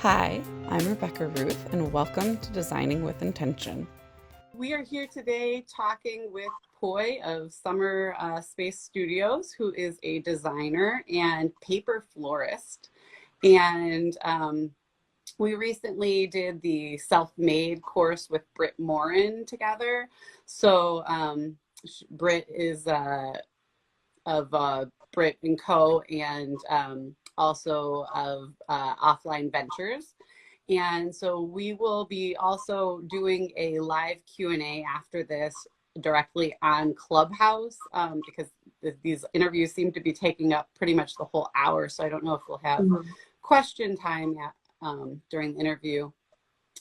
Hi, I'm Rebecca Ruth, and welcome to Designing with Intention. We are here today talking with Poi of Summer Space Studios, who is a designer and paper florist. And we recently did the self-made course with Britt Morin together. So Britt is of Britt and Co. and also of Offline Ventures. And so we will be also doing a live Q&A after this directly on Clubhouse because these interviews seem to be taking up pretty much the whole hour. So I don't know if we'll have question time during the interview.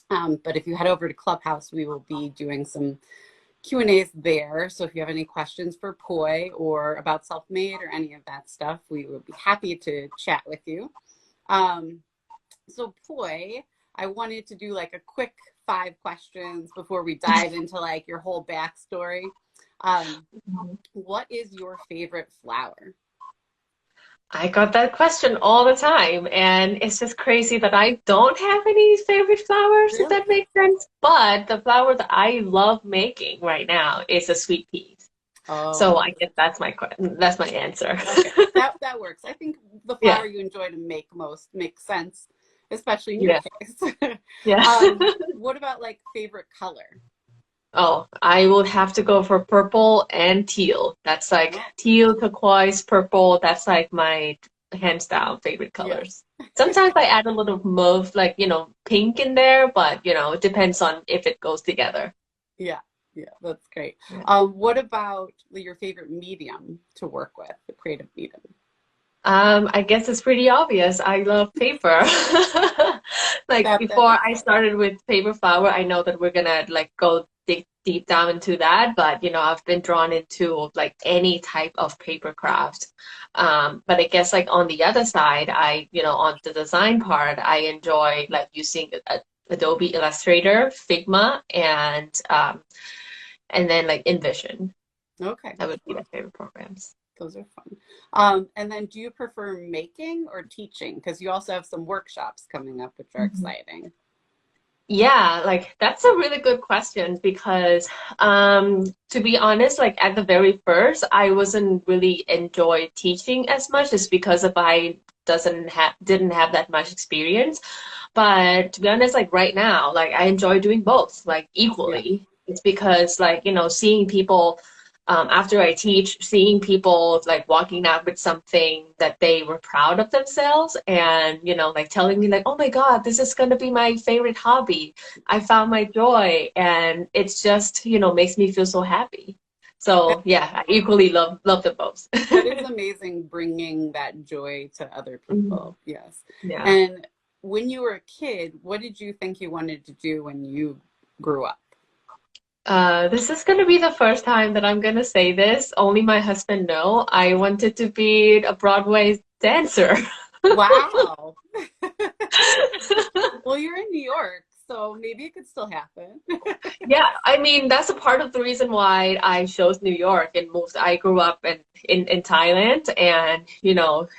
But if you head over to Clubhouse, we will be doing some Q&As there. So if you have any questions for Poi or about self-made or any of that stuff, we would be happy to chat with you. So Poi, I wanted to do like a quick 5 questions before we dive into like your whole backstory. What is your favorite flower? I got that question all the time, and it's just crazy that I don't have any favorite flowers, if that makes sense. But the flower that I love making right now is a sweet pea. So I guess that's my answer. Okay, that works. I think the flower you enjoy to make most makes sense, especially in your case. What about like favorite color? Oh, I would have to go for purple and teal. That's like teal, turquoise, purple. That's like my hands down favorite colors. Sometimes I add a little mauve, like, pink in there, but, it depends on if it goes together. Yeah, that's great. What about your favorite medium to work with, the creative medium? I guess it's pretty obvious. I love paper. Like before I started with paper flower, I know that we're gonna like go deep down into that, but I've been drawn into like any type of paper craft. But I guess like on the other side, on the design part, I enjoy like using Adobe Illustrator, Figma, and then like InVision. Okay. That would be my favorite programs. Those are fun. And then do you prefer making or teaching? Because you also have some workshops coming up, which are exciting. Yeah, like that's a really good question because to be honest, like at the very first, I wasn't really enjoy teaching as much just because if I didn't have that much experience. But to be honest, like right now, like I enjoy doing both, like equally. It's because like, seeing people after I teach, seeing people like walking out with something that they were proud of themselves and, like telling me like, oh my God, this is going to be my favorite hobby. I found my joy. And it's just, makes me feel so happy. So yeah, I equally love them both. That is amazing, bringing that joy to other people. Yes. Yeah. And when you were a kid, what did you think you wanted to do when you grew up? This is going to be the first time that I'm going to say this. Only my husband knows. I wanted to be a Broadway dancer. Wow. Well, you're in New York, so maybe it could still happen. Yeah, I mean, that's a part of the reason why I chose New York and moved. I grew up in Thailand and,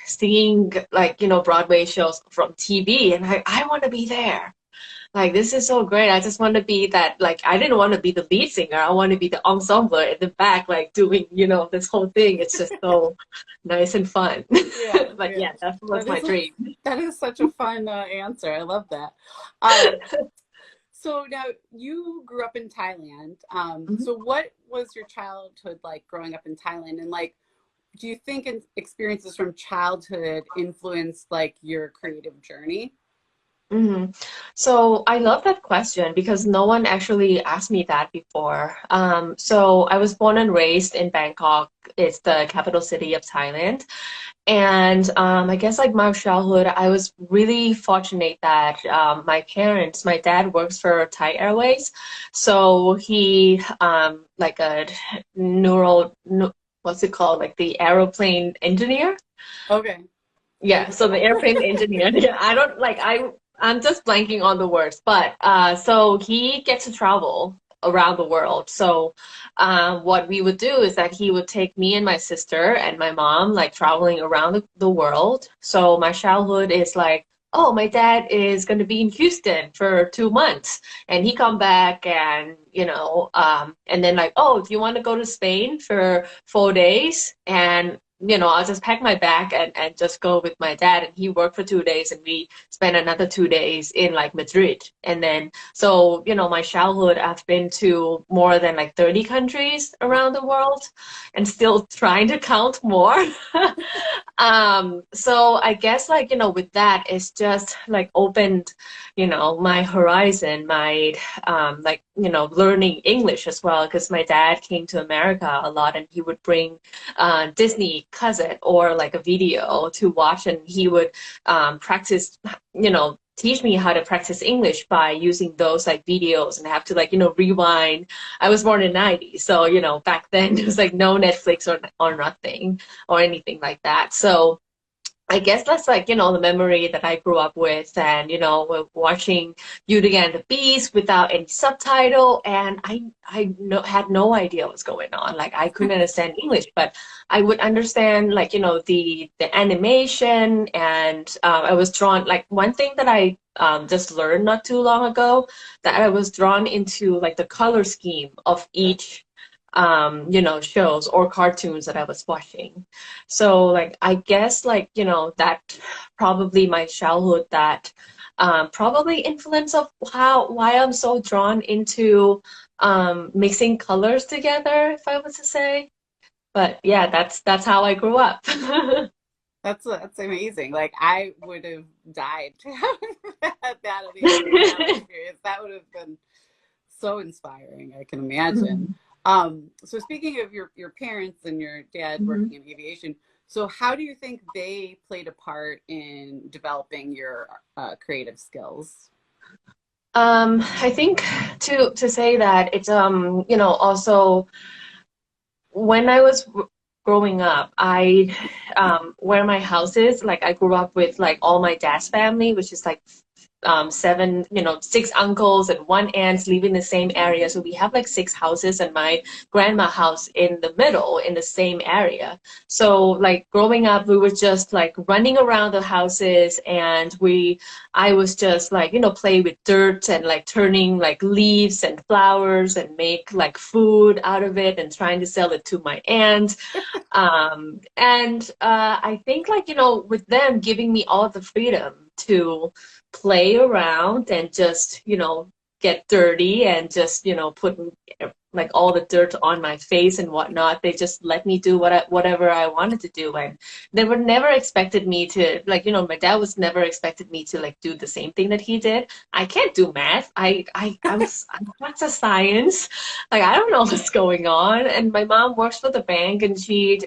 seeing like, Broadway shows from TV and I want to be there. Like, this is so great. I just want to be that, like, I didn't want to be the lead singer. I want to be the ensemble in the back, like, doing, this whole thing. It's just so nice and fun. Yeah, But yeah, that was my dream. That is such a fun answer. I love that. So now you grew up in Thailand. So what was your childhood like growing up in Thailand? And like, do you think experiences from childhood influenced like your creative journey? So I love that question because no one actually asked me that before. So I was born and raised in Bangkok. It's the capital city of Thailand. And I guess like my childhood, I was really fortunate that my dad works for Thai Airways. So he like a what's it called? Like the aeroplane engineer. Okay. Yeah, so the airplane engineer. Yeah, I'm just blanking on the words, but so he gets to travel around the world. So what we would do is that he would take me and my sister and my mom like traveling around the world. So my childhood is like oh, my dad is going to be in Houston for 2 months, and he come back, and and then like, oh, do you want to go to Spain for 4 days? And I'll just pack my bag and just go with my dad. And he worked for 2 days, and we spent another 2 days in like Madrid. And then, so, my childhood, I've been to more than like 30 countries around the world, and still trying to count more. So I guess like, with that, it's just like opened, my horizon, my like, learning English as well, because my dad came to America a lot, and he would bring Disney cassette or like a video to watch, and he would practice, teach me how to practice English by using those like videos, and have to like, rewind. I was born in '90s, so back then there was like no Netflix or nothing or anything like that. So I guess that's like, the memory that I grew up with, and, watching Beauty and the Beast without any subtitle. And had no idea what's going on. Like, I couldn't understand English, but I would understand like, the animation. And I was drawn, like one thing that I just learned not too long ago, that I was drawn into like the color scheme of each shows or cartoons that I was watching. So like I guess like, that probably my childhood, that probably influence of why I'm so drawn into mixing colors together, if I was to say. But yeah, that's how I grew up. That's amazing. Like I would have died to have had that experience. That would have been so inspiring, I can imagine. So speaking of your parents and your dad working in aviation, so how do you think they played a part in developing your creative skills? I think to say that it's also when I was growing up, I where my house is, like I grew up with like all my dad's family, which is like seven, six uncles and one aunt live in the same area. So we have like 6 houses, and my grandma house in the middle in the same area. So like growing up, we were just like running around the houses, and I was just like, play with dirt and like turning like leaves and flowers and make like food out of it and trying to sell it to my aunt. And I think like, with them giving me all the freedom to play around and just, get dirty and just, put like all the dirt on my face and whatnot. They just let me do whatever I wanted to do. And they were never expected me to, like, my dad was never expected me to like do the same thing that he did. I can't do math. I'm that's a science. Like, I don't know what's going on. And my mom works for the bank, and she's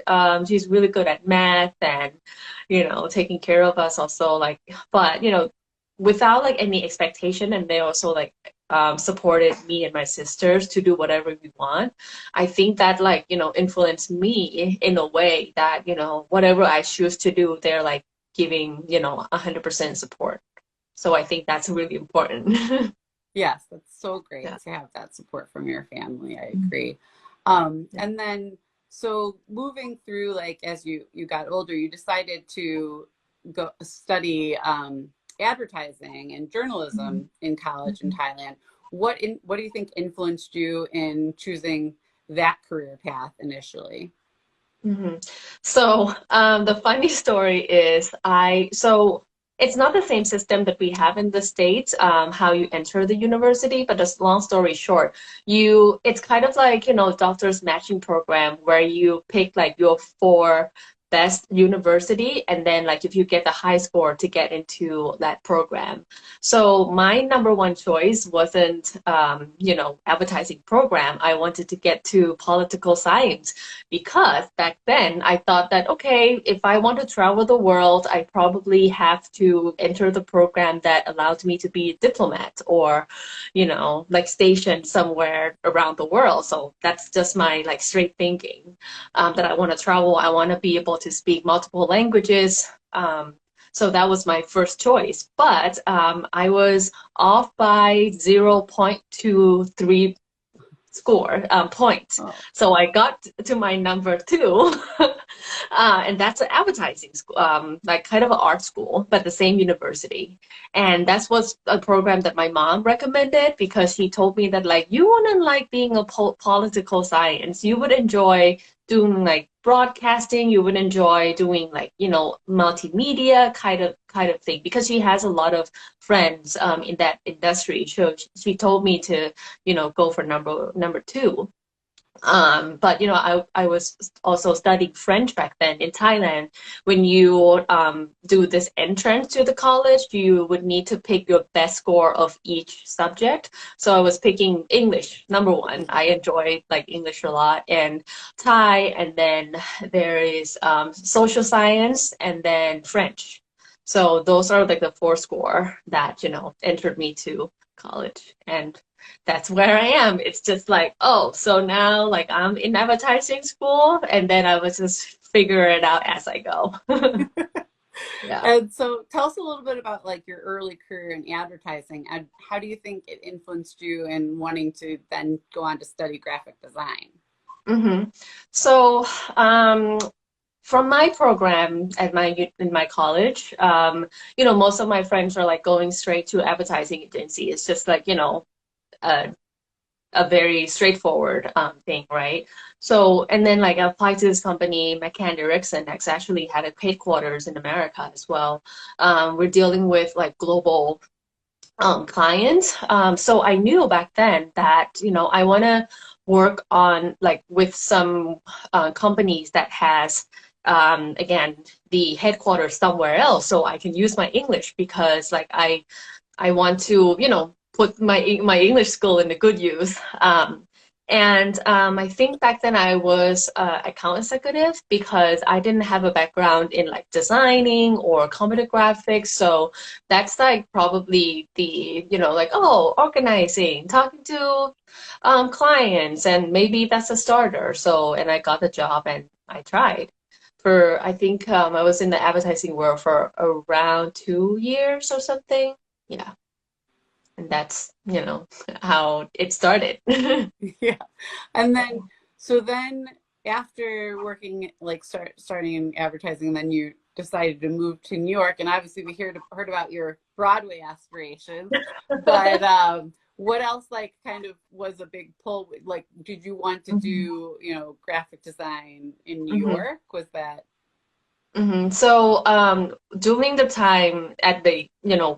really good at math and, taking care of us also, like, but, without like any expectation. And they also like supported me and my sisters to do whatever we want. I think that like, influenced me in a way that, whatever I choose to do, they're like giving, 100% support. So I think that's really important. Yes, that's so great to have that support from your family. I agree. And then, so moving through, like, as you got older, you decided to go study advertising and journalism in college in Thailand. What do you think influenced you in choosing that career path initially? So the funny story is so it's not the same system that we have in the States, how you enter the university, but just long story short, it's kind of like, doctor's matching program, where you pick like your 4 best university, and then like if you get the high score to get into that program. So my number one choice wasn't advertising program. I wanted to get to political science, because back then I thought that, okay, if I want to travel the world, I probably have to enter the program that allows me to be a diplomat, or like stationed somewhere around the world. So that's just my like straight thinking, that I want to travel. I want to be able to speak multiple languages. So that was my first choice. But I was off by 0.23 score point. Oh. So I got to my number 2, and that's an advertising school, like kind of an art school, but the same university. And that's was a program that my mom recommended because he told me that like you wouldn't like being a political science, you would enjoy doing like broadcasting, you would enjoy doing like multimedia kind of thing because she has a lot of friends in that industry. So she told me to go for number 2. But I was also studying French back then in Thailand. When you do this entrance to the college, you would need to pick your best score of each subject. So I was picking English, number 1. I enjoy like English a lot, and Thai, and then there is social science, and then French. So those are like the 4 score that entered me to college, and that's where I am. It's just like, oh, so now like I'm in advertising school, and then I was just figure it out as I go. Yeah. And so tell us a little bit about like your early career in advertising, and how do you think it influenced you in wanting to then go on to study graphic design? Mm-hmm. So from my program at in my college, most of my friends are like going straight to advertising agency. It's just like, a very straightforward thing, right? So, and then like I applied to this company, McCann Erickson, that's actually had a headquarters in America as well. We're dealing with like global clients. So I knew back then that, I want to work on like with some companies that has again, the headquarters somewhere else, so I can use my English because like I want to, put my English skill into good use. I think back then I was account executive because I didn't have a background in like designing or computer graphics. So that's like probably the, like, oh, organizing, talking to clients, and maybe that's a starter. So, and I got the job and I tried. I think I was in the advertising world for around 2 years or something. Yeah. And that's, how it started. Yeah. And then, so then after working, like starting in advertising, then you decided to move to New York. And obviously we heard about your Broadway aspirations, but what else like kind of was a big pull? Like, did you want to do, graphic design in New York? Was that? So during the time at the,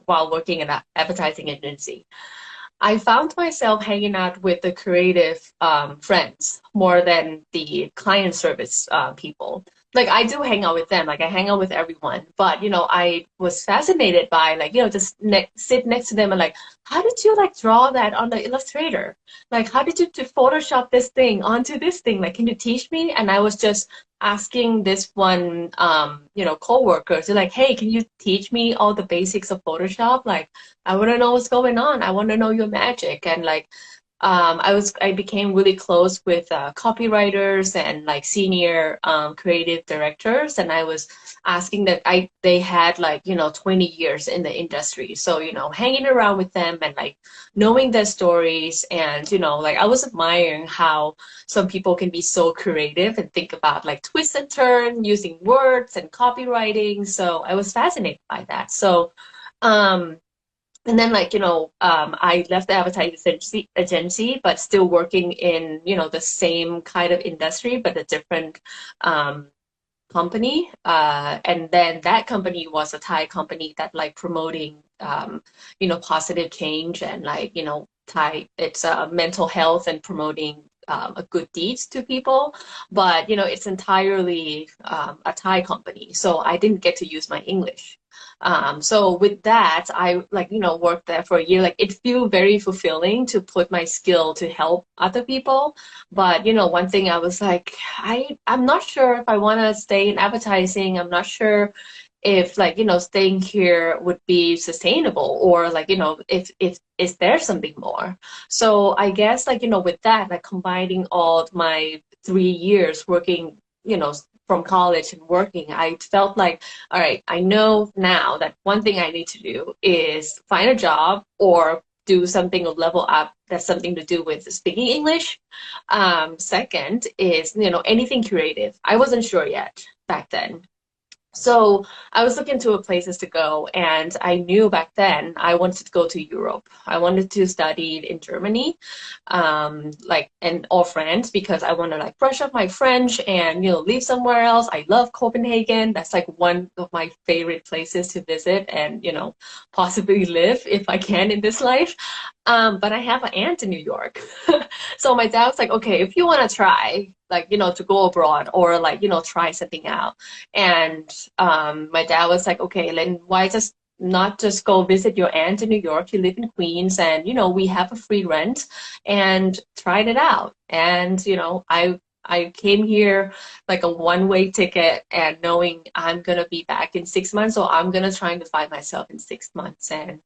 while working at an advertising agency, I found myself hanging out with the creative friends more than the client service people. Like I do hang out with them, like I hang out with everyone, but I was fascinated by like, just sit next to them and like, how did you like draw that on the Illustrator? Like, how did you Photoshop this thing onto this thing? Like, can you teach me? And I was just asking this one, coworker, so like, hey, can you teach me all the basics of Photoshop? Like, I want to know what's going on. I want to know your magic. And like, I became really close with copywriters and like senior creative directors, and I was asking that they had like 20 years in the industry, so hanging around with them and like knowing their stories, and like I was admiring how some people can be so creative and think about like twist and turn using words and copywriting. So I was fascinated by that. So and then like, I left the advertising agency, but still working in, the same kind of industry, but a different company. And then that company was a Thai company that like promoting, positive change and like, it's mental health and promoting a good deeds to people. But, it's entirely a Thai company. So I didn't get to use my English. So with that, I like, worked there for a year. Like it felt very fulfilling to put my skill to help other people. But, one thing I was like, I'm not sure if I want to stay in advertising. I'm not sure if like, staying here would be sustainable, or like, if is there something more? So I guess like, with that, like combining all my 3 years working, from college and working, I felt like, all right, I know now that one thing I need to do is find a job or do something or level up that's something to do with speaking English. Second is, anything creative. I wasn't sure yet back then. So I was looking to places to go, and I knew back then I wanted to go to Europe. I wanted to study in Germany, or France, because I want to like brush up my French and live somewhere else. I love Copenhagen. That's like one of my favorite places to visit and possibly live if I can in this life. But I have an aunt in New York, so my dad was like, okay, if you want to try, to go abroad or try something out. And my dad was like, okay, then why not just go visit your aunt in New York? You live in Queens, and we have a free rent, and tried it out. And I came here like a one-way ticket, and knowing I'm gonna be back in 6 months, so I'm gonna try to find myself in 6 months. And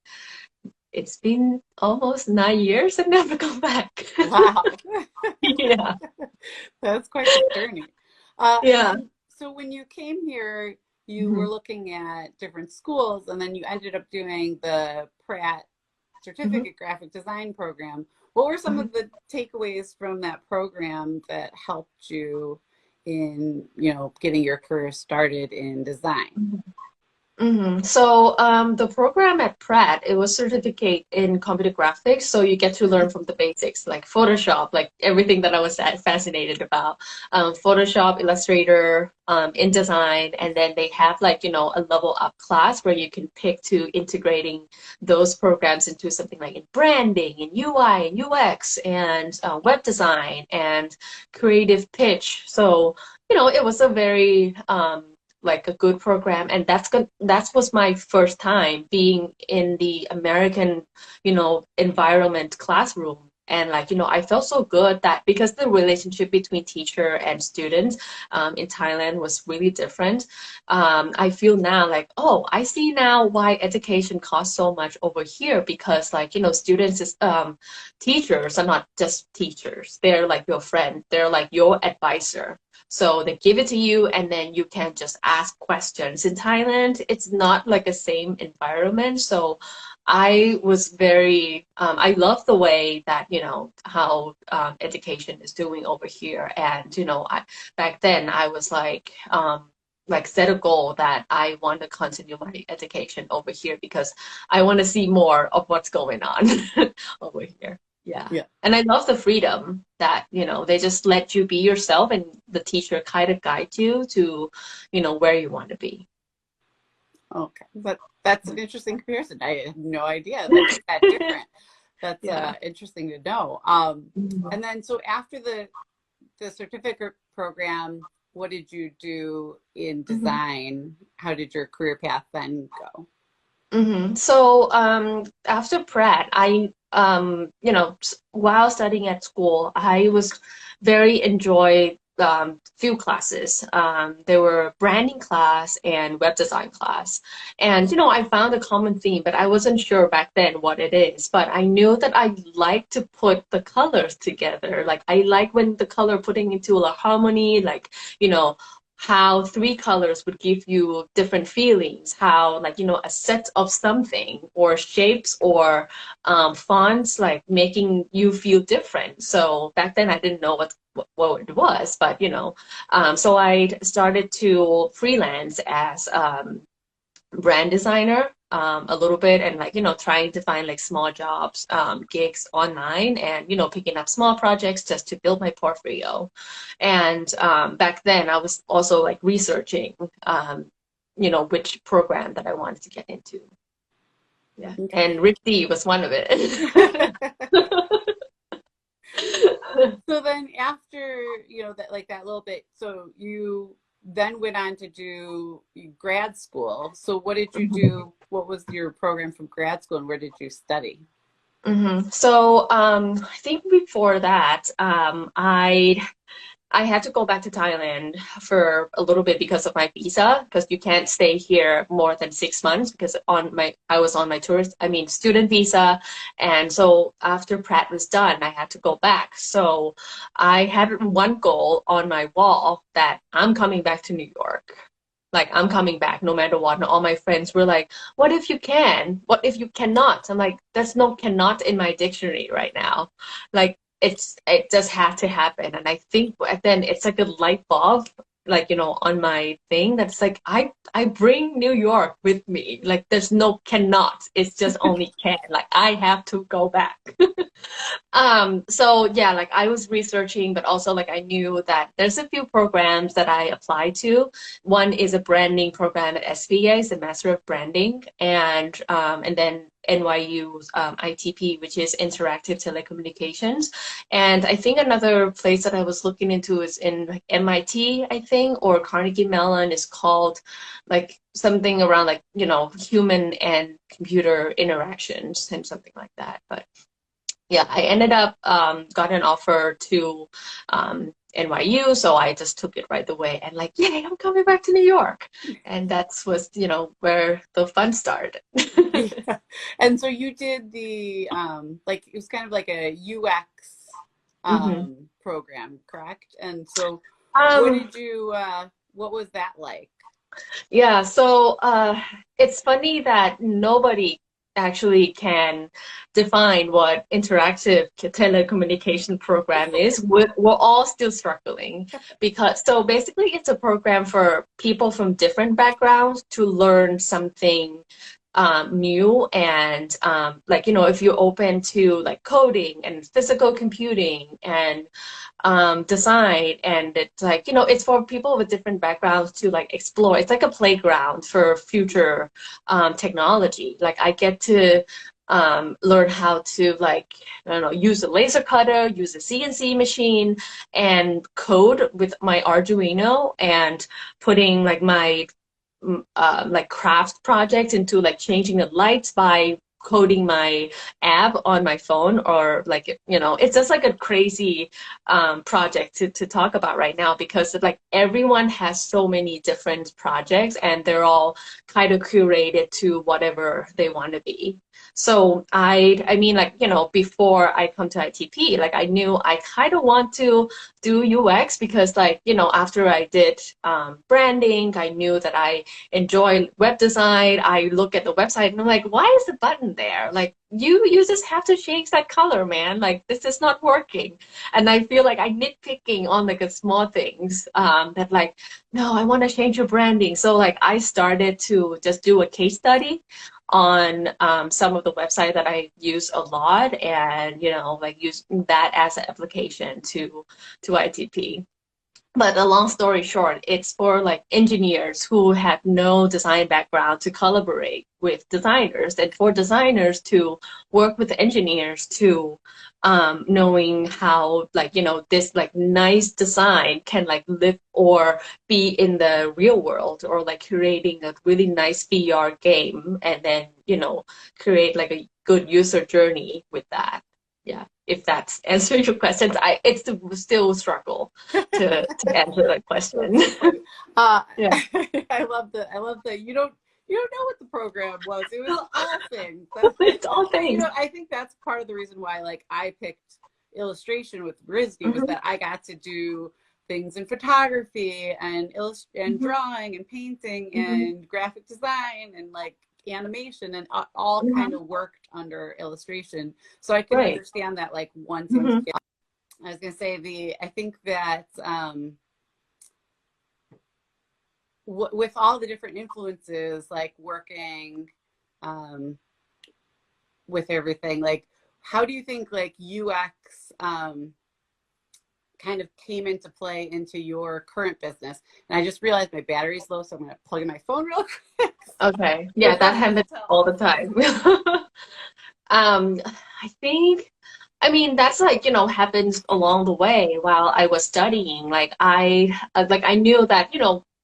it's been almost 9 years and never come back. Wow. Yeah. That's quite a journey. Yeah. So when you came here, you were looking at different schools, and then you ended up doing the Pratt Certificate Graphic Design program. What were some of the takeaways from that program that helped you in, getting your career started in design? So the program at Pratt, it was certificate in computer graphics. So you get to learn from the basics, like Photoshop, like everything that I was fascinated about. Photoshop, Illustrator, InDesign, and then they have a level up class where you can pick to integrating those programs into something like in branding, in UI, and UX, and web design, and creative pitch. So, it was a very like a good program, and that was my first time being in the American environment classroom. And I felt so good that because the relationship between teacher and students in Thailand was really different. I feel now oh, I see now why education costs so much over here, because students teachers are not just teachers, they're like your friend, they're like your advisor. So they give it to you, and then you can just ask questions. In Thailand, it's not like the same environment. So I was very, I love the way that, how education is doing over here. And, back then I was set a goal that I want to continue my education over here, because I want to see more of what's going on over here. Yeah. And I love the freedom that, they just let you be yourself, and the teacher kind of guides you to, where you want to be. Okay. But that's an interesting comparison. I had no idea that it's that different. That's interesting to know. And then, so after the certificate program, what did you do in design? How did your career path then go? So after Pratt, while studying at school, I was very enjoyed few classes. There were branding class and web design class. And, I found a common theme, but I wasn't sure back then what it is. But I knew that I like to put the colors together. Like, I like when the color putting into a harmony, how 3 colors would give you different feelings, how a set of something or shapes or fonts making you feel different. So back then I didn't know what it was, but so I started to freelance as brand designer a little bit, and trying to find small jobs, gigs online, and picking up small projects just to build my portfolio. And back then I was also researching which program that I wanted to get into. Yeah. Okay. And RISD was one of it. So then after that little bit, so you then went on to do grad school. So what did you do? What was your program from grad school, and where did you study? So I think before that, I had to go back to Thailand for a little bit because of my visa, because you can't stay here more than 6 months, because I was on my student visa. And so after Pratt was done, I had to go back. So I had one goal on my wall that I'm coming back to New York. Like, I'm coming back no matter what. And all my friends were like, what if you can? What if you cannot? I'm like, there's no cannot in my dictionary right now. Like, it just had to happen. And I think then it's like a light bulb, like, on my thing that's like, I bring New York with me. Like, there's no cannot. It's just only can. Like, I have to go back. So yeah, like I was researching, but also like I knew that there's a few programs that I applied to. One is a branding program at SVA, it's a Master of Branding, and then NYU's ITP, which is Interactive Telecommunications. And I think another place that I was looking into is in like MIT, I think, or Carnegie Mellon, is called like something around like, human and computer interactions and something like that. But yeah, I ended up got an offer to NYU, so I just took it right away and like, yay, I'm coming back to New York. And that's was, where the fun started. Yeah. And so you did the like it was kind of like a UX program, correct? And so what was that like? Yeah, so it's funny that nobody actually can define what interactive telecommunication program is. We're all still struggling because, so basically it's a program for people from different backgrounds to learn something new, and like, if you're open to like coding and physical computing and design, and it's like, it's for people with different backgrounds to like explore. It's like a playground for future technology. Like I get to learn how to, like, I don't know, use a laser cutter, use a CNC machine, and code with my Arduino, and putting like my like craft project into like changing the lights by coding my app on my phone, or like, it's just like a crazy project to talk about right now, because like everyone has so many different projects and they're all kind of curated to whatever they want to be. So I mean, like, before I come to ITP, like I knew I kind of want to do UX, because like, after I did branding, I knew that I enjoy web design. I look at the website and I'm like, why is the button there? Like, you just have to change that color, man. Like, this is not working. And I feel like I'm nitpicking on like a small things that like, no, I want to change your branding. So like I started to just do a case study on some of the website that I use a lot, and like use that as an application to ITP. But a long story short, it's for like engineers who have no design background to collaborate with designers, and for designers to work with engineers to knowing how, like, this like nice design can like live or be in the real world, or like creating a really nice VR game, and then create like a good user journey with that. Yeah, if that's answering your questions. It's still struggle to answer that question. Yeah. I love that you don't know what the program was. It was all things. It's all things. I think that's part of the reason why like I picked illustration with RISD was that I got to do things in photography and drawing and painting and graphic design and like animation, and all kind of worked under illustration. So I can understand that like one thing. I was gonna say I think that with all the different influences, like working with everything, like how do you think like UX kind of came into play into your current business? And I just realized my battery's low, so I'm gonna plug in my phone real quick. Okay. Yeah, that happens all the time. I think, I mean, that's like, happens along the way while I was studying. Like I knew that,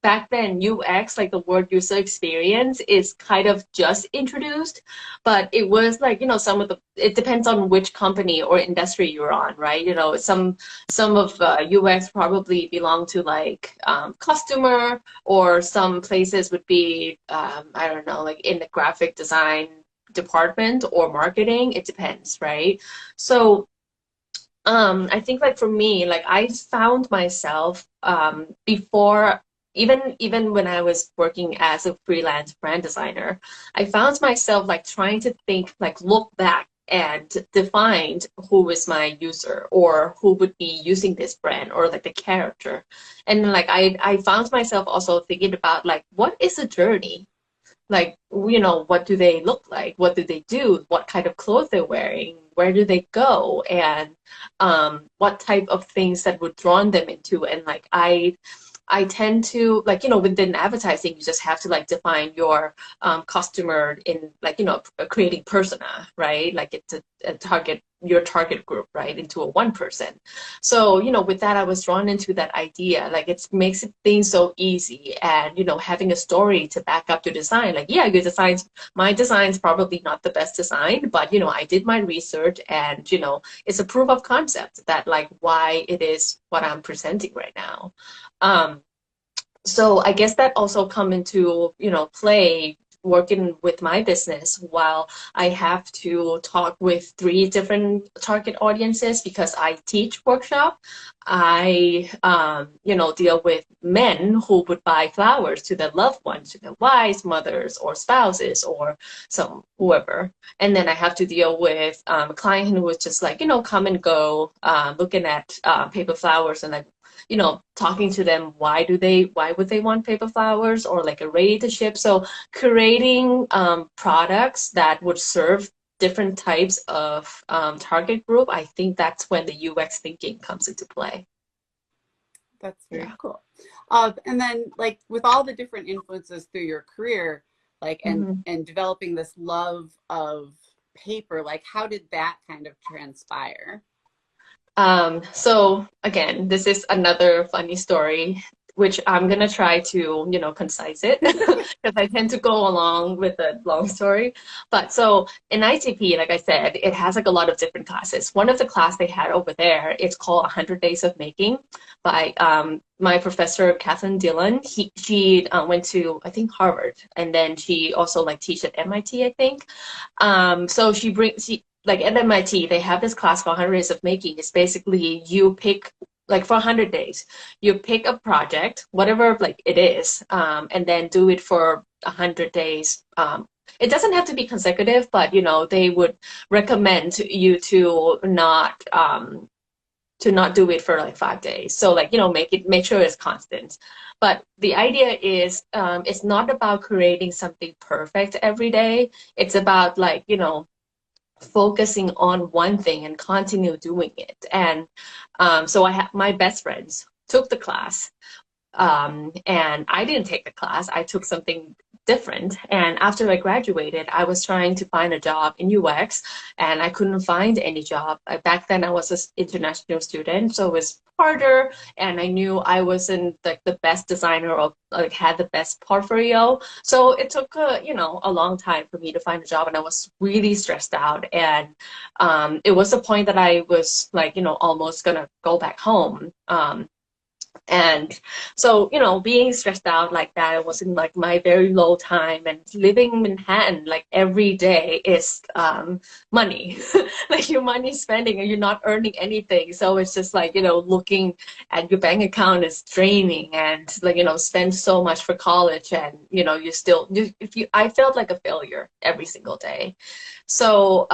back then UX, like the word user experience, is kind of just introduced, but it was like, it depends on which company or industry you're on, right? Some of UX probably belong to like customer, or some places would be, I don't know, like in the graphic design department or marketing. It depends, right? So I think like for me, like I found myself before even when I was working as a freelance brand designer, I found myself like trying to think, like look back and define who is my user or who would be using this brand or like the character. And like I found myself also thinking about like what is a journey? Like, what do they look like? What do they do? What kind of clothes they're wearing? Where do they go? And what type of things that would draw them into? And like I tend to like, within advertising, you just have to like define your customer in like, creating persona, right? Like it's a target, your target group, right? Into a one person. So, with that, I was drawn into that idea. Like it makes it things so easy and, having a story to back up your design. Like, yeah, my design's probably not the best design, but, I did my research and, it's a proof of concept that like why it is what I'm presenting right now. So I guess that also come into, play working with my business while I have to talk with 3 different target audiences because I teach workshop. I, deal with men who would buy flowers to their loved ones, to their wives, mothers, or spouses, or some whoever. And then I have to deal with a client who was just like, come and go, looking at paper flowers and like, talking to them, why would they want paper flowers or like a ready to ship? So creating products that would serve different types of target group, I think that's when the UX thinking comes into play. That's very cool. And then like with all the different influences through your career, like, and developing this love of paper, like how did that kind of transpire? So again, this is another funny story, which I'm gonna try to, concise it because I tend to go along with a long story. But so in ITP, like I said, it has like a lot of different classes. One of the class they had over there, it's called 100 Days of Making by my professor, Kathleen Dillon. She went to, I think, Harvard, and then she also like teach at MIT, I think. So like at MIT, they have this class called 100 Days of Making. It's basically you pick, like for 100 days, you pick a project, whatever like it is, and then do it for 100 days. It doesn't have to be consecutive, but they would recommend you to not do it for like 5 days. So like, make sure it's constant. But the idea is, it's not about creating something perfect every day. It's about like, focusing on one thing and continue doing it. And so I have my best friends took the class, and I didn't take the class. I took something different. And after I graduated, I was trying to find a job in UX, and I couldn't find any job. Back then, I was an international student, so it was harder. And I knew I wasn't like the best designer or like had the best portfolio. So it took a long time for me to find a job, and I was really stressed out. And it was a point that I was like, almost gonna go back home. And so, being stressed out like that, it was in like my very low time, and living in Manhattan, like every day is money, like your money spending and you're not earning anything. So it's just like, looking at your bank account is draining, and like, spend so much for college, and, I felt like a failure every single day. So,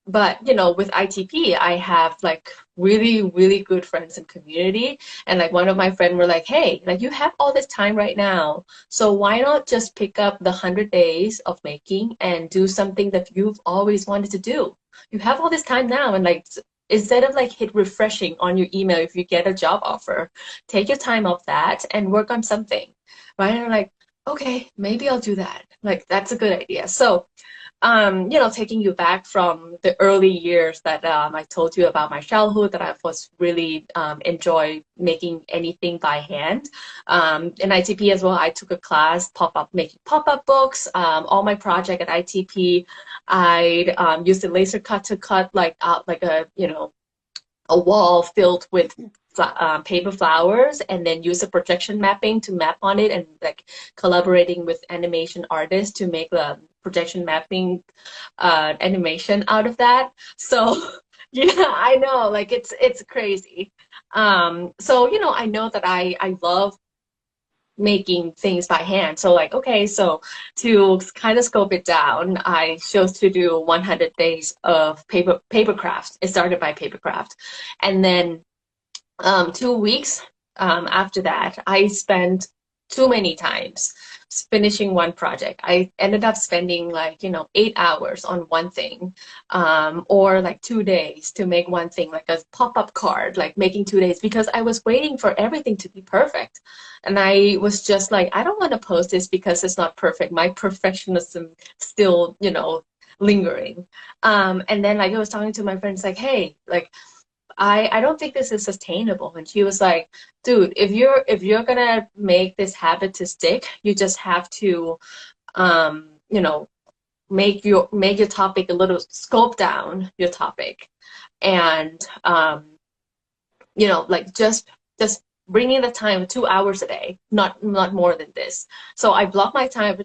but with ITP, I have like really, really good friends and community. And like one of my friends were like, hey, like you have all this time right now. So why not just pick up the 100 days of making and do something that you've always wanted to do? You have all this time now, and like instead of like hit refreshing on your email if you get a job offer, take your time off that and work on something. Right? And I'm like, okay, maybe I'll do that. Like that's a good idea. So taking you back from the early years that I told you about my childhood, that I was really enjoy making anything by hand. In ITP as well, I took a class making pop-up books. All my project at ITP, I used a laser cut to cut like out like a wall filled with paper flowers, and then use a projection mapping to map on it, and like collaborating with animation artists to make the projection mapping animation out of that. So yeah, I know, like it's crazy. So I know that I love making things by hand. So like, okay, so to kind of scope it down, I chose to do 100 days of paper craft. It started by paper craft. And then 2 weeks after that, I spent too many times finishing one project. I ended up spending like, 8 hours on one thing, or like 2 days to make one thing, like a pop-up card, like making 2 days, because I was waiting for everything to be perfect. And I was just like, I don't want to post this because it's not perfect. My perfectionism still, lingering. And then like I was talking to my friends like, hey, like, I don't think this is sustainable. And she was like, dude, if you're gonna make this habit to stick, you just have to you know, make your topic a little, scope down your topic, and like just bringing the time 2 hours a day, not more than this. So I block my time for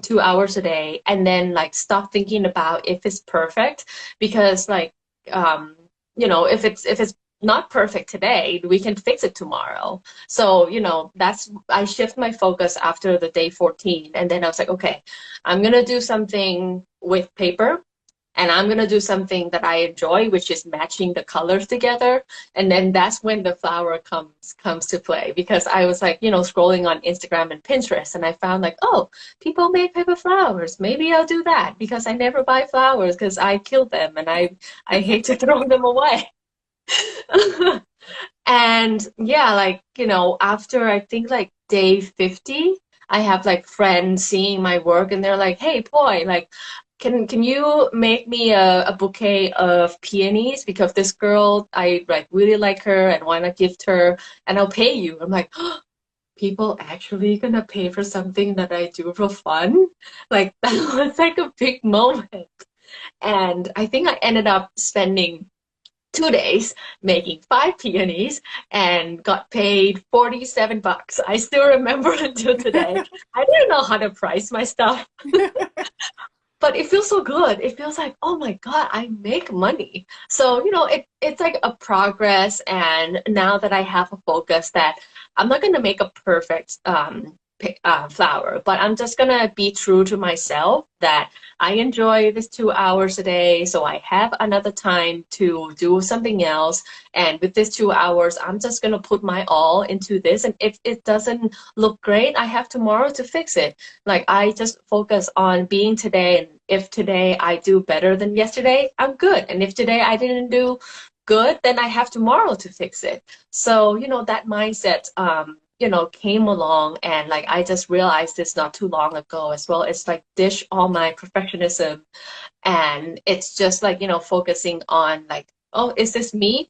2 hours a day, and then like stop thinking about if it's perfect, because like if it's not perfect today, we can fix it tomorrow. So, I shift my focus after the day 14. And then I was like, okay, I'm going to do something with paper, and I'm going to do something that I enjoy, which is matching the colors together. And then that's when the flower comes to play, because I was like, scrolling on Instagram and Pinterest, and I found like, oh, people make paper flowers. Maybe I'll do that, because I never buy flowers because I kill them and I hate to throw them away. And yeah, like, after I think like day 50, I have like friends seeing my work, and they're like, hey, Poi, like, can you make me a bouquet of peonies? Because this girl, I like really like her and want to gift her, and I'll pay you. I'm like, oh, people actually gonna pay for something that I do for fun? Like, that was like a big moment. And I think I ended up spending 2 days making 5 peonies and got paid $47. I still remember until today. I didn't know how to price my stuff. But it feels so good. It feels like, oh my God, I make money. So, it's like a progress. And now that I have a focus that I'm not going to make a perfect flower, but I'm just going to be true to myself that I enjoy this 2 hours a day. So I have another time to do something else. And with this 2 hours, I'm just going to put my all into this. And if it doesn't look great, I have tomorrow to fix it. Like, I just focus on being today. And if today I do better than yesterday, I'm good. And if today I didn't do good, then I have tomorrow to fix it. So, that mindset, came along, and like I just realized this not too long ago as well. It's like dish all my perfectionism, and it's just like, focusing on like, oh, is this me?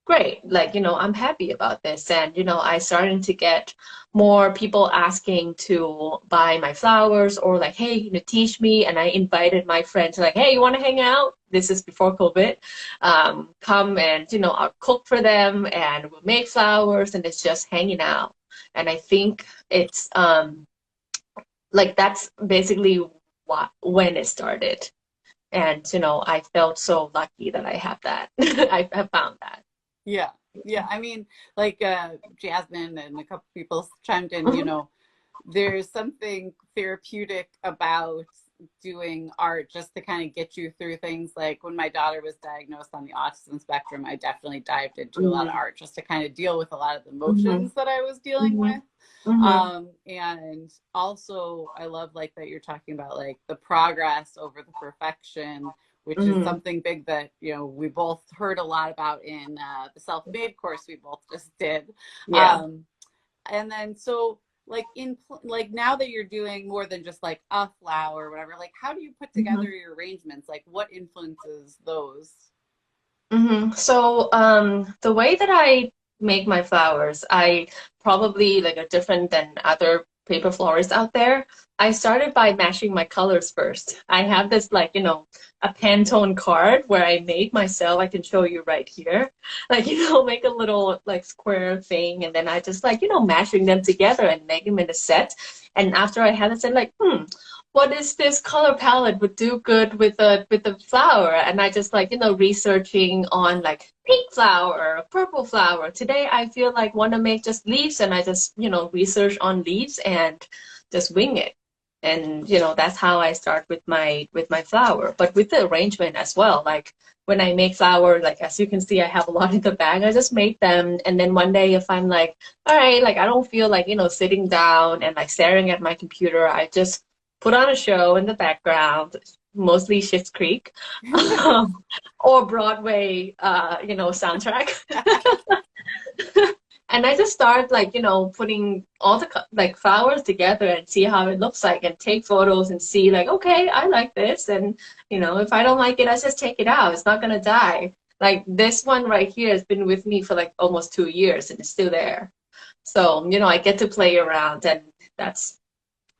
Great. Like, I'm happy about this. And, I started to get more people asking to buy my flowers, or like, hey, teach me. And I invited my friends like, hey, you want to hang out? This is before COVID. Come and, I'll cook for them, and we'll make flowers, and it's just hanging out. And I think it's like that's basically when it started. And, I felt so lucky that I have that. I found that. Yeah. Yeah. I mean, like Jasmine and a couple people chimed in, there's something therapeutic about doing art just to kind of get you through things. Like when my daughter was diagnosed on the autism spectrum, I definitely dived into a lot of art just to kind of deal with a lot of the emotions that I was dealing with. And also I love like that you're talking about like the progress over the perfection, which is something big that, we both heard a lot about in the self-made course we both just did. Yeah. And then, so like like now that you're doing more than just like a flower or whatever, like how do you put together your arrangements? Like what influences those? So the way that I make my flowers, I probably like are different than other paper florists out there. I started by matching my colors first. I have this like, a Pantone card where I made myself. I can show you right here. Like, make a little like square thing, and then I just like, matching them together and make them in a set. And after I had it, said like, what is this color palette would do good with the flower? And I just like, researching on like pink flower, purple flower. Today I feel like want to make just leaves, and I just, research on leaves and just wing it. And that's how I start with my flower, but with the arrangement as well. Like when I make flower, like as you can see, I have a lot in the bag. I just make them, and then one day if I'm like, all right, like I don't feel like sitting down and like staring at my computer, I just put on a show in the background, mostly Schitt's Creek, or Broadway, soundtrack. And I just start like, putting all the like flowers together and see how it looks like, and take photos and see like, okay, I like this. And, if I don't like it, I just take it out. It's not going to die. Like this one right here has been with me for like almost 2 years and it's still there. So, I get to play around, and that's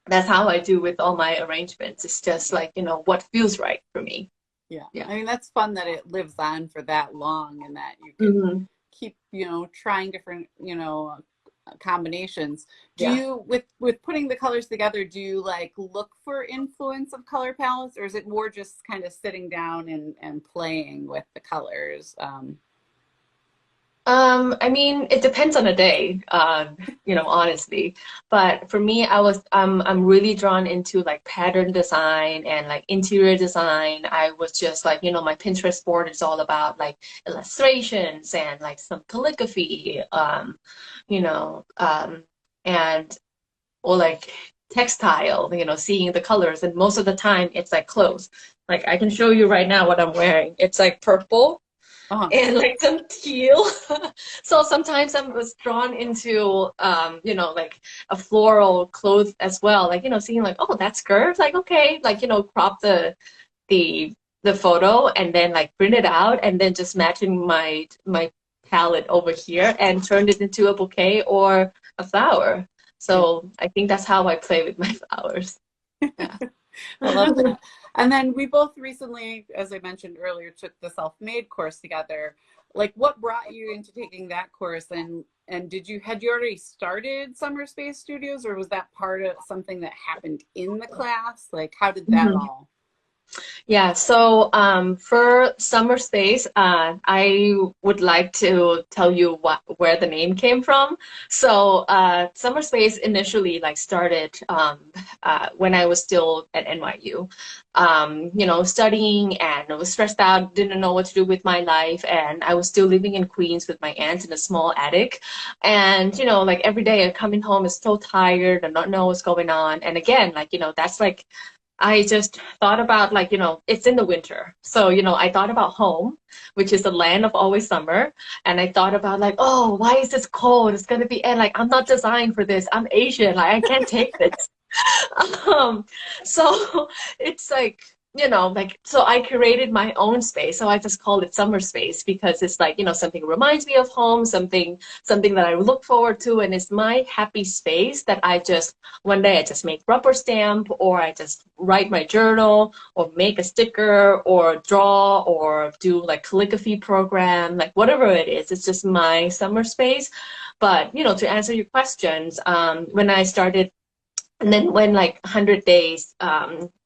how I do with all my arrangements. It's just like, what feels right for me. Yeah. Yeah. I mean, that's fun that it lives on for that long, and that you can keep, trying different, combinations. Do you, with putting the colors together, do you like look for influence of color palettes, or is it more just kind of sitting down and playing with the colors? I mean, it depends on the day, honestly. But for me, I'm really drawn into like pattern design and like interior design. I was just like, my Pinterest board is all about like illustrations and like some calligraphy, and or like textile, seeing the colors. And most of the time it's like clothes. Like I can show you right now what I'm wearing. It's like purple. And like some teal. So sometimes I was drawn into, like a floral clothes as well. Like, seeing like, oh, that skirt, like, okay, like, crop the photo and then like print it out, and then just matching my palette over here and turned it into a bouquet or a flower. So I think that's how I play with my flowers. Yeah. I love that. And then we both recently, as I mentioned earlier, took the self-made course together. Like, what brought you into taking that course? And had you already started Summer Space Studios, or was that part of something that happened in the class? Like, how did that all? Yeah, so for Summer Space, I would like to tell you where the name came from. So Summer Space initially like started when I was still at NYU, studying, and I was stressed out, didn't know what to do with my life, and I was still living in Queens with my aunt in a small attic. And like every day I'm coming home is so tired and not know what's going on. And again, like that's like I just thought about like, it's in the winter. So, I thought about home, which is the land of always summer. And I thought about like, oh, why is this cold? It's going to be, and like, I'm not designed for this. I'm Asian. Like, I can't take this. So it's like, so I created my own space. So I just called it Summer Space because it's like, something reminds me of home, something that I look forward to. And it's my happy space that one day I just make rubber stamp, or I just write my journal, or make a sticker, or draw, or do like calligraphy program, like whatever it is. It's just my summer space. But, to answer your questions, when I started, and then when like 100 days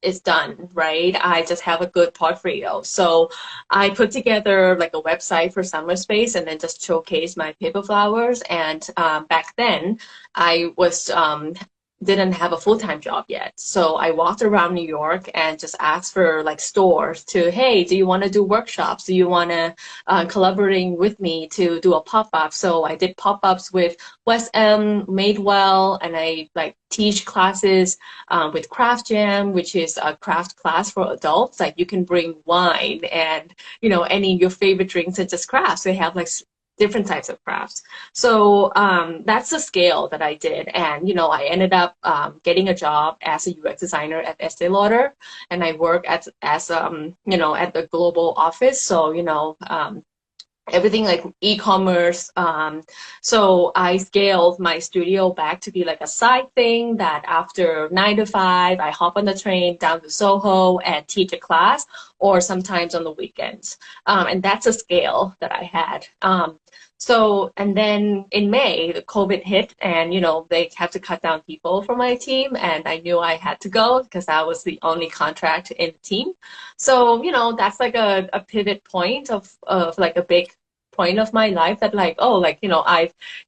is done, right, I just have a good portfolio. So I put together like a website for Summer Space, and then just showcase my paper flowers. And back then I was didn't have a full-time job yet. So I walked around New York and just asked for like stores to, hey, do you want to do workshops? Do you want to collaborating with me to do a pop-up? So I did pop-ups with West M, Madewell, and I like teach classes with Craft Jam, which is a craft class for adults. Like you can bring wine and, any of your favorite drinks and just crafts. They have like different types of crafts. So that's the scale that I did. And, I ended up getting a job as a UX designer at Estee Lauder. And I work as at the global office. So, everything like e-commerce. So I scaled my studio back to be like a side thing that after 9 to 5, I hop on the train down to Soho and teach a class, or sometimes on the weekends. And that's a scale that I had. So, and then in May, the COVID hit and, they have to cut down people from my team. And I knew I had to go because that was the only contract in the team. So, that's like a pivot point of like a big point of my life that like, oh, like,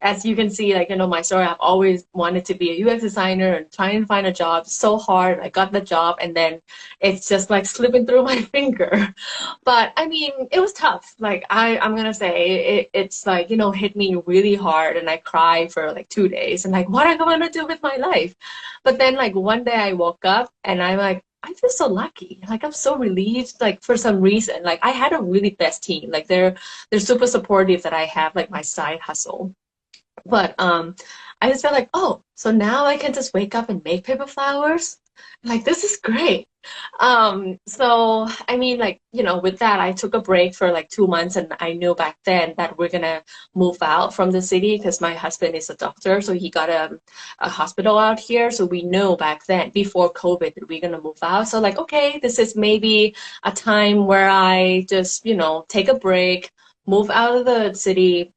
as you can see, like, my story, I've always wanted to be a UX designer and trying to find a job so hard. I got the job and then it's just like slipping through my finger. But I mean, it was tough. Like I'm gonna say it's like, hit me really hard and I cried for like 2 days and like, what am I gonna do with my life? But then like one day I woke up and I'm like, I feel so lucky. Like I'm so relieved, like for some reason. Like I had a really best team. Like they're super supportive that I have like my side hustle. But I just felt like, oh, so now I can just wake up and make paper flowers. Like this is great. So I mean, like, with that, I took a break for like 2 months and I knew back then that we're gonna move out from the city because my husband is a doctor, so he got a hospital out here. So we knew back then, before COVID, that we're gonna move out. So like, okay, this is maybe a time where I just, take a break, move out of the city,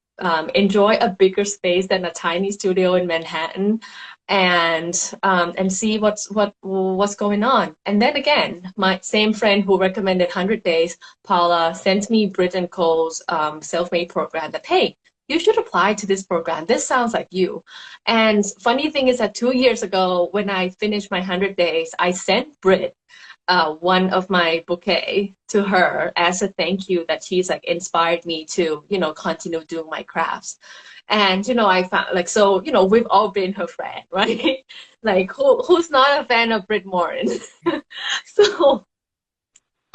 enjoy a bigger space than a tiny studio in Manhattan, and see what's going on. And then again, my same friend who recommended 100 Days, Paula, sent me Brit and Cole's self-made program that, hey, you should apply to this program. This sounds like you. And funny thing is that 2 years ago, when I finished my 100 Days, I sent Brit one of my bouquet to her as a thank you that she's like inspired me to, continue doing my crafts. And, I found like, so, we've all been her friend, right? Like who's not a fan of Brit Morin? So,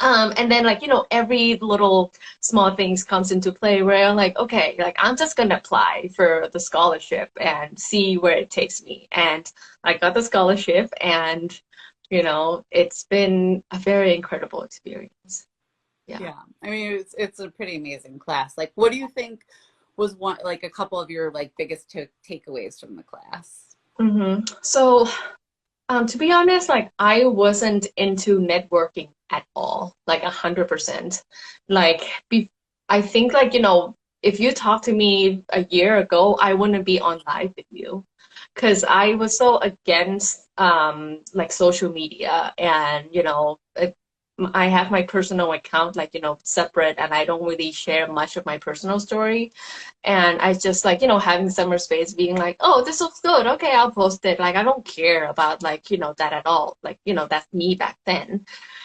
and then like, every little small things comes into play where I'm like, okay, like I'm just gonna apply for the scholarship and see where it takes me. And I got the scholarship and it's been a very incredible experience. Yeah. I mean, it's a pretty amazing class. Like, what do you think was like a couple of your like biggest takeaways from the class? So, to be honest, like I wasn't into networking at all, like 100%. Like, I think like, if you talked to me a year ago, I wouldn't be on live with you. Because I was so against like social media and I have my personal account like separate and I don't really share much of my personal story, and I just like having Summer Space being like, oh, this looks good, okay, I'll post it. Like I don't care about like that at all. Like that's me back then.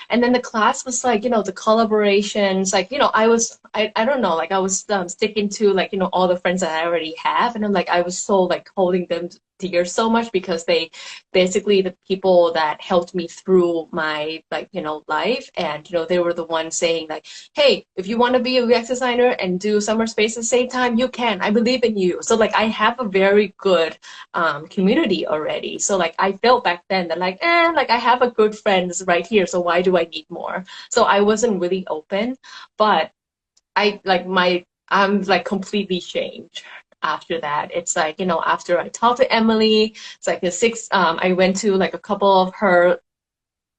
And then the class was like, the collaborations, like, I don't know, like I was sticking to like, all the friends that I already have. And I'm like, I was so like holding them dear so much because they basically the people that helped me through my like, life. And, they were the ones saying like, hey, if you want to be a UX designer and do Summer Space at the same time, you can. I believe in you. So like I have a very good community already. So like I felt back then that like, like I have a good friends right here. So why do I need more? So I wasn't really open, but I'm like completely changed after that. It's like, after I talked to Emily, it's like I went to like a couple of her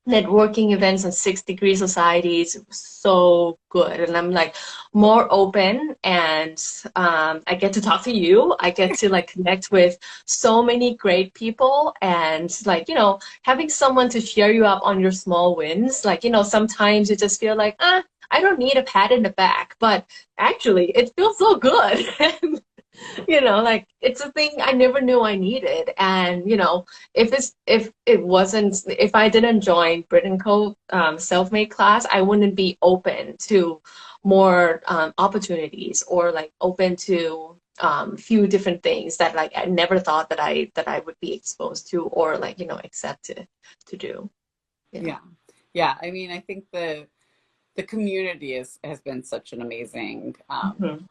networking events and 6 Degree Societies. It was so good. And I'm like more open and I get to talk to you. I get to like connect with so many great people and like, having someone to cheer you up on your small wins. Like, sometimes you just feel like, I don't need a pat in the back, but actually it feels so good. Like it's a thing I never knew I needed. And if I didn't join Brit and Co self-made class, I wouldn't be open to more opportunities or like open to few different things that like I never thought that I would be exposed to or like accepted to do. Yeah. I mean, I think the community has been such an amazing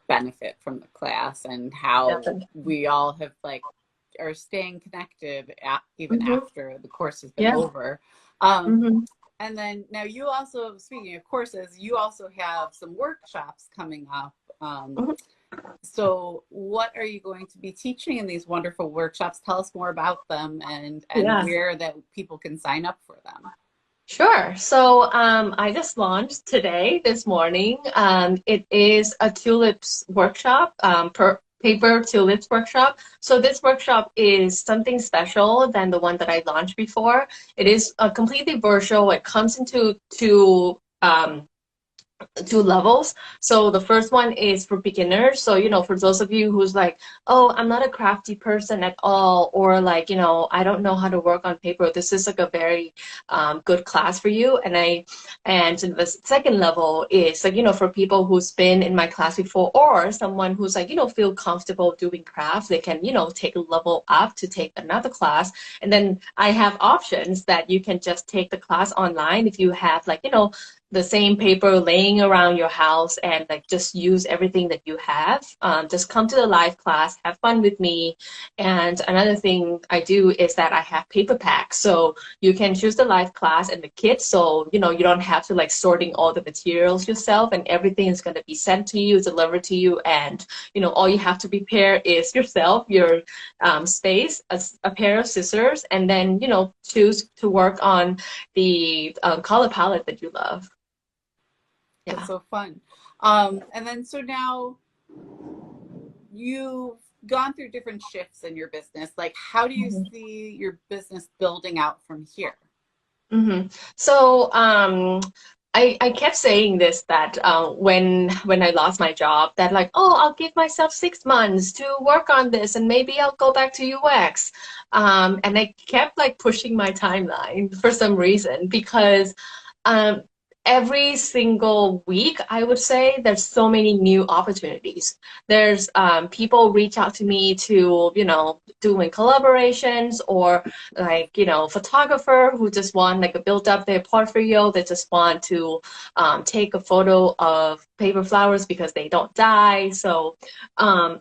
benefit from the class, and how we all have like are staying connected even after the course has been over. And then now you also, speaking of courses, you also have some workshops coming up. So what are you going to be teaching in these wonderful workshops? Tell us more about them and where that people can sign up for them. Sure. So I just launched today, this morning. It is a tulips workshop, paper tulips workshop. So this workshop is something special than the one that I launched before. It is completely virtual. It comes into two levels. So the first one is for beginners. So, for those of you who's like, oh, I'm not a crafty person at all, or like, I don't know how to work on paper. This is like a very good class for you. And the second level is like, for people who's been in my class before, or someone who's like, feel comfortable doing craft, they can, take a level up to take another class. And then I have options that you can just take the class online if you have like, the same paper laying around your house, and like just use everything that you have. Just come to the live class, have fun with me. And another thing I do is that I have paper packs. So you can choose the live class and the kit. So, you don't have to like sorting all the materials yourself, and everything is going to be sent to you, delivered to you. And, all you have to prepare is yourself, your space, a pair of scissors, and then, choose to work on the color palette that you love. That's Yeah. so fun. And then so now you've gone through different shifts in your business. Like, how do you Mhm. see your business building out from here? So I kept saying this that when I lost my job, that like, oh, I'll give myself 6 months to work on this, and maybe I'll go back to UX. And I kept like pushing my timeline for some reason, because um, every single week, I would say there's so many new opportunities. There's people reach out to me to, doing collaborations, or like, photographer who just want like a build up their portfolio. They just want to take a photo of paper flowers because they don't die. So,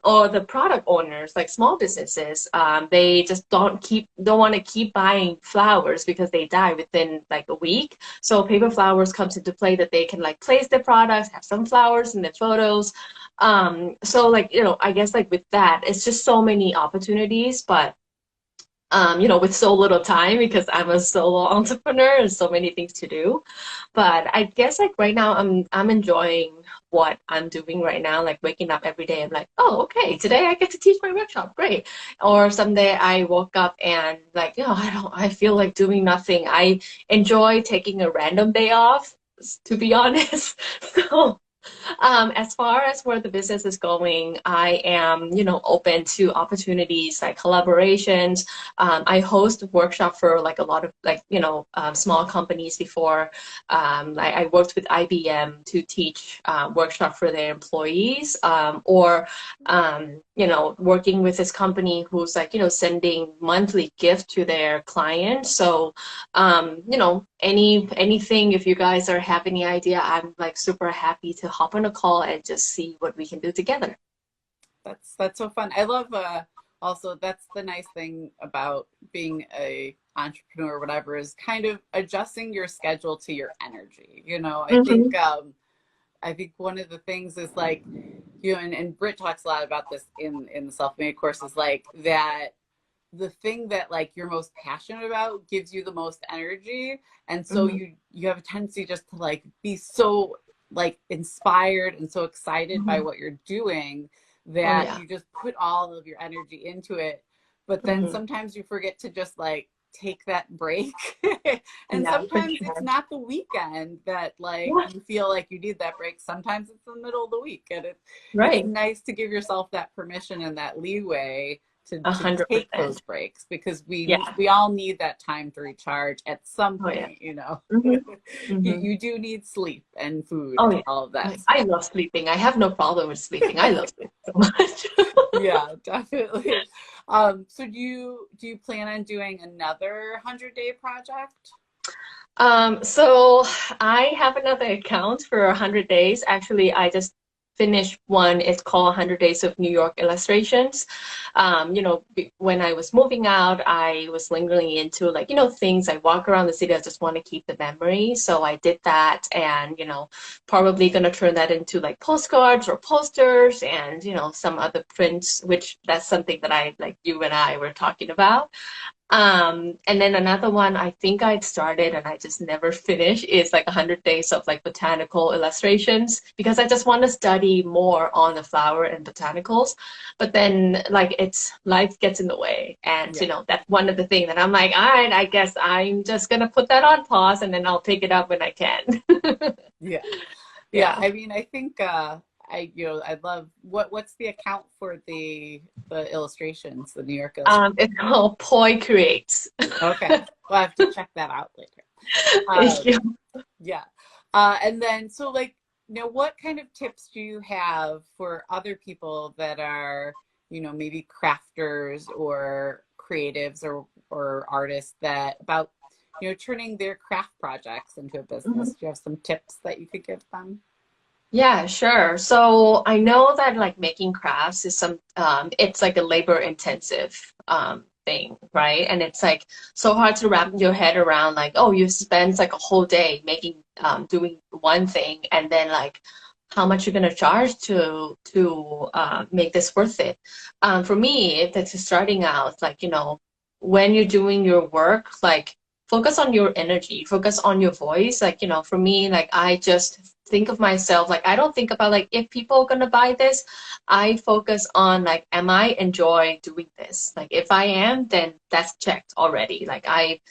or the product owners, like small businesses, they just don't want to keep buying flowers because they die within like a week. So paper flowers comes into play, that they can like place their products, have some flowers in their photos. So like, I guess like with that, it's just so many opportunities, but with so little time, because I'm a solo entrepreneur and so many things to do. But I guess like right now I'm enjoying what I'm doing right now, like waking up every day. I'm like, oh, okay, today I get to teach my workshop. Great. Or someday I woke up and like, I feel like doing nothing. I enjoy taking a random day off, to be honest. So as far as where the business is going, I am, open to opportunities like collaborations. I host a workshop for like a lot of like, small companies before. I worked with IBM to teach workshop for their employees, or working with this company who's like, sending monthly gift to their clients. So, anything, if you guys have any idea, I'm like super happy to hop on a call and just see what we can do together. That's so fun. I love also that's the nice thing about being a entrepreneur or whatever, is kind of adjusting your schedule to your energy. Mm-hmm. I think one of the things is like, and Britt talks a lot about this in the self-made course, is like that the thing that like you're most passionate about gives you the most energy. And so Mm-hmm. you have a tendency just to like be so like inspired and so excited by Mm-hmm. what you're doing, Oh that yeah. you just put all of your energy into it. But then Mm-hmm. sometimes you forget to just like take that break. And Yeah, for sometimes it's sure. not the weekend that like Yeah, you feel like you need that break. Sometimes it's the middle of the week, and it's right. nice to give yourself that permission and that leeway A to hundred take those percent. breaks, because Yeah. we all need that time to recharge at some Oh yeah. point. Mm-hmm. you, Mm-hmm. you do need sleep and food Oh and yeah. all of Oh, that yeah. stuff. I love sleeping. I have no problem with sleeping. I love sleeping so much. Yeah, definitely. So do you plan on doing another 100-day project? So I have another account for 100 days. Actually, I just finished one. It's called 100 Days of New York Illustrations. When I was moving out, I was lingering into like, things. I walk around the city. I just want to keep the memory. So I did that, and, probably gonna turn that into like postcards or posters, and, some other prints, which that's something that I like you and I were talking about. And then another one I think I'd started and I just never finished is like 100 days of like botanical illustrations, because I just want to study more on the flower and botanicals. But then like it's life gets in the way. And Yeah. that's one of the things that I'm like, all right, I guess I'm just gonna put that on pause and then I'll pick it up when I can. Yeah. Yeah. Yeah. I mean, I think I love what's the account for the illustrations, the New York illustrations. It's called Poi Creates. Okay. Well, I have to check that out later. Thank you. Yeah. And then, so like, what kind of tips do you have for other people that are, maybe crafters or creatives or artists that about, turning their craft projects into a business? Do you have some tips that you could give them? Yeah, sure. So I know that like making crafts is it's like a labor intensive thing, right? And it's like so hard to wrap your head around like, oh, you spend like a whole day making doing one thing, and then like how much you're gonna charge to make this worth it. For me, if it's starting out, like, when you're doing your work, like focus on your energy, focus on your voice. Like, for me, like I just think of myself, like I don't think about like if people are gonna buy this. I focus on like, am I enjoy doing this? Like if I am, then that's checked already. Like I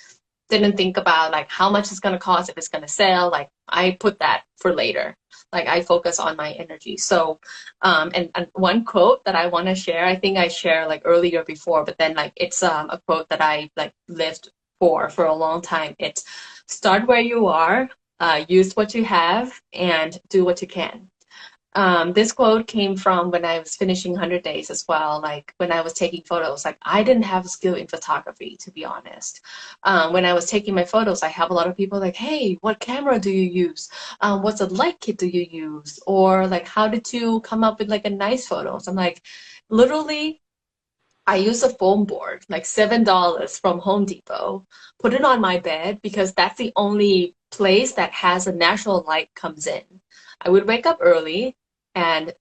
didn't think about like how much it's gonna cost, if it's gonna sell. Like I put that for later. Like I focus on my energy. So and one quote that I want to share, I think I shared like earlier before, but then like it's a quote that I like lived for a long time. It's start where you are, use what you have, and do what you can. This quote came from when I was finishing 100 Days as well. Like when I was taking photos, like I didn't have a skill in photography, to be honest. When I was taking my photos, I have a lot of people like, hey, what camera do you use? What's a light kit do you use? Or like, how did you come up with like a nice photos? I'm like, literally, I use a foam board, like $7 from Home Depot, put it on my bed because that's the only place that has a natural light comes in. I would wake up early and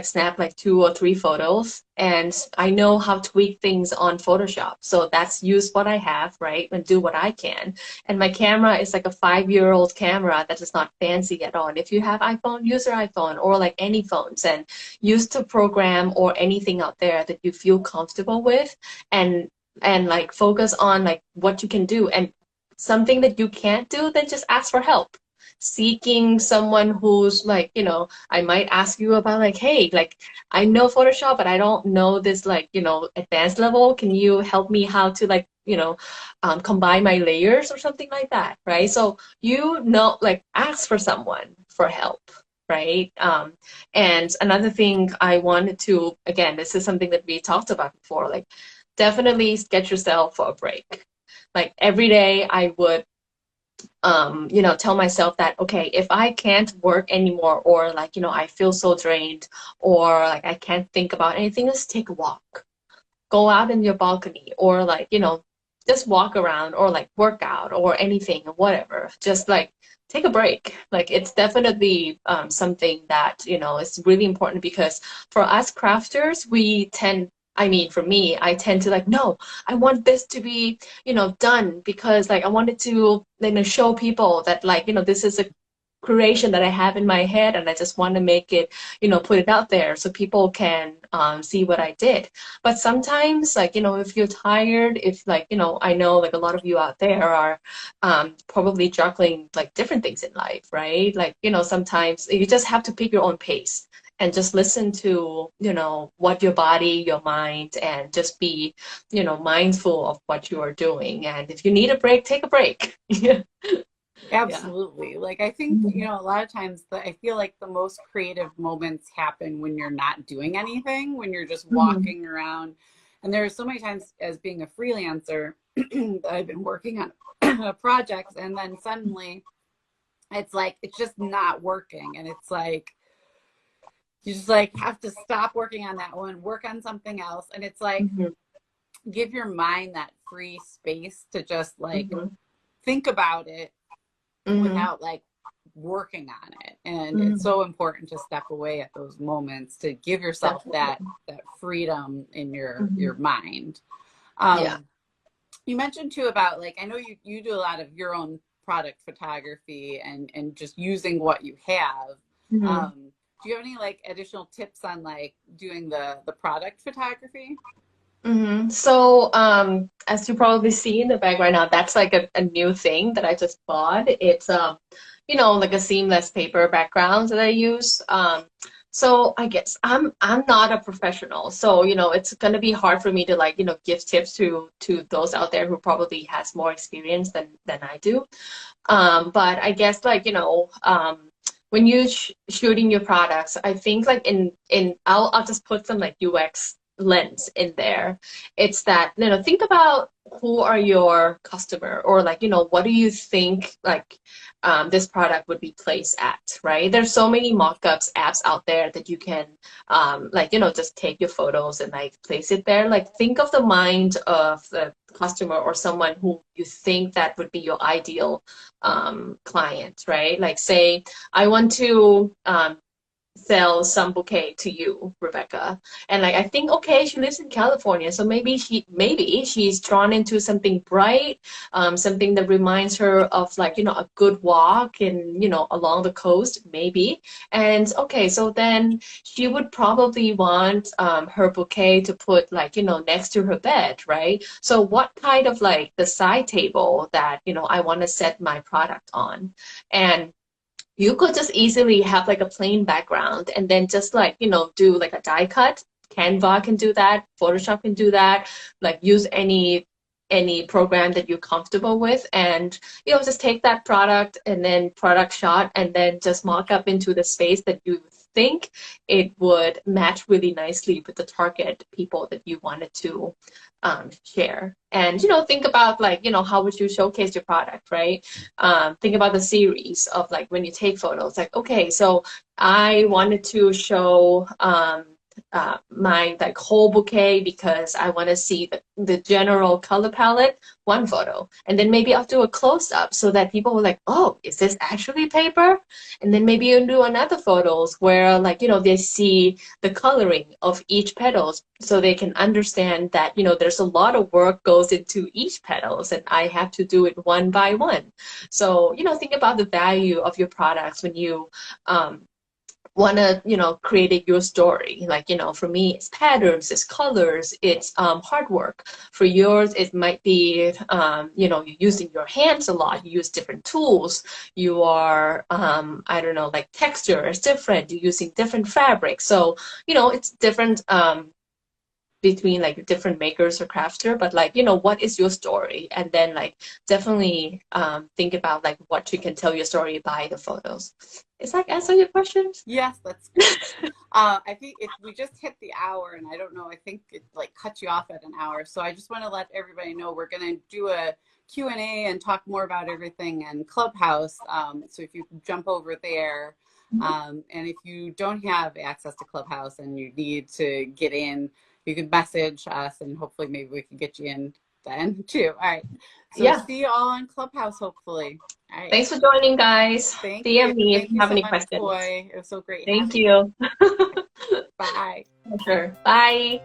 snap like 2 or 3 photos, and I know how to tweak things on Photoshop. So that's use what I have, right? And do what I can. And my camera is like a 5-year-old camera that is not fancy at all. And if you have iPhone, use your iPhone or like any phones, and use the program or anything out there that you feel comfortable with, and like focus on like what you can do. And something that you can't do, then just ask for help. Seeking someone who's like, I might ask you about like, hey, like I know Photoshop, but I don't know this like, advanced level. Can you help me how to like, combine my layers or something like that, right? So like ask for someone for help, right? And another thing I wanted to, again, this is something that we talked about before, like definitely get yourself a break. Like every day I would tell myself that, okay, if I can't work anymore, or like, I feel so drained, or like I can't think about anything, just take a walk. Go out in your balcony, or like, just walk around, or like work out, or anything, whatever. Just like take a break. Like it's definitely something that, is really important, because for us crafters, for me, I tend to like, no, I want this to be, done, because like I wanted to, show people that like, this is a creation that I have in my head, and I just want to make it, put it out there so people can see what I did. But sometimes, like, if you're tired, if like, I know like a lot of you out there are probably juggling like different things in life, right? Like, sometimes you just have to pick your own pace and just listen to, what your body, your mind, and just be, mindful of what you are doing. And if you need a break, take a break. Yeah. Absolutely. Like I think, a lot of times I feel like the most creative moments happen when you're not doing anything, when you're just walking around. And there are so many times as being a freelancer that I've been working on projects, and then suddenly it's like it's just not working, and it's like you just like have to stop working on that one, work on something else. And it's like give your mind that free space to just like think about it without like working on it. And it's so important to step away at those moments to give yourself that freedom in your mind. Yeah. You mentioned too about like, I know you do a lot of your own product photography and just using what you have. Mhm. Um, do you have any like additional tips on like doing the product photography? So, as you probably see in the background now, that's like a new thing that I just bought. It's like a seamless paper background that I use. So I guess I'm not a professional, so it's gonna be hard for me to like give tips to those out there who probably has more experience than I do. But I guess like when you shooting your products, I think like in I'll just put some like UX lens in there. It's that think about who are your customer, or like what do you think like this product would be placed at, right? There's so many mock-ups apps out there that you can like just take your photos and like place it there. Like think of the mind of the customer or someone who you think that would be your ideal client, right? Like say I want to sell some bouquet to you, Rebecca. And like I think, okay, she lives in California, so maybe she's drawn into something bright, something that reminds her of like a good walk and along the coast, maybe. And okay, so then she would probably want her bouquet to put like next to her bed, right? So what kind of like the side table that I want to set my product on, and you could just easily have like a plain background and then just like do like a die cut. Canva can do that, Photoshop can do that. Like use any program that you're comfortable with, and just take that product and then product shot and then just mock up into the space that you think it would match really nicely with the target people that you wanted to share. And think about like how would you showcase your product, right? Think about the series of like when you take photos, like okay, so I wanted to show my like whole bouquet because I want to see the general color palette, one photo, and then maybe I'll do a close-up so that people were like, oh, is this actually paper? And then maybe you do another photos where like they see the coloring of each petals, so they can understand that there's a lot of work goes into each petals and I have to do it one by one. So think about the value of your products when you want to create your story. Like for me it's patterns, it's colors, it's hard work. For yours it might be you're using your hands a lot, you use different tools, you are I don't know, like texture is different, you're using different fabrics. So it's different between like different makers or crafters, but like what is your story? And then like definitely think about like what you can tell your story by the photos. Is that answer your questions? Yes, that's good. I think we just hit the hour, and I don't know, I think it like cut you off at an hour. So I just want to let everybody know we're going to do a Q&A and talk more about everything in Clubhouse. So if you jump over there, and if you don't have access to Clubhouse and you need to get in, you can message us and hopefully maybe we can get you in then too. All right. So Yeah. see you all on Clubhouse, hopefully. All right. Thanks for joining, guys. Thank you. DM me if Thank you you have so any much, questions. Poi. It was so great Thank having you. you. Bye. Sure. Bye.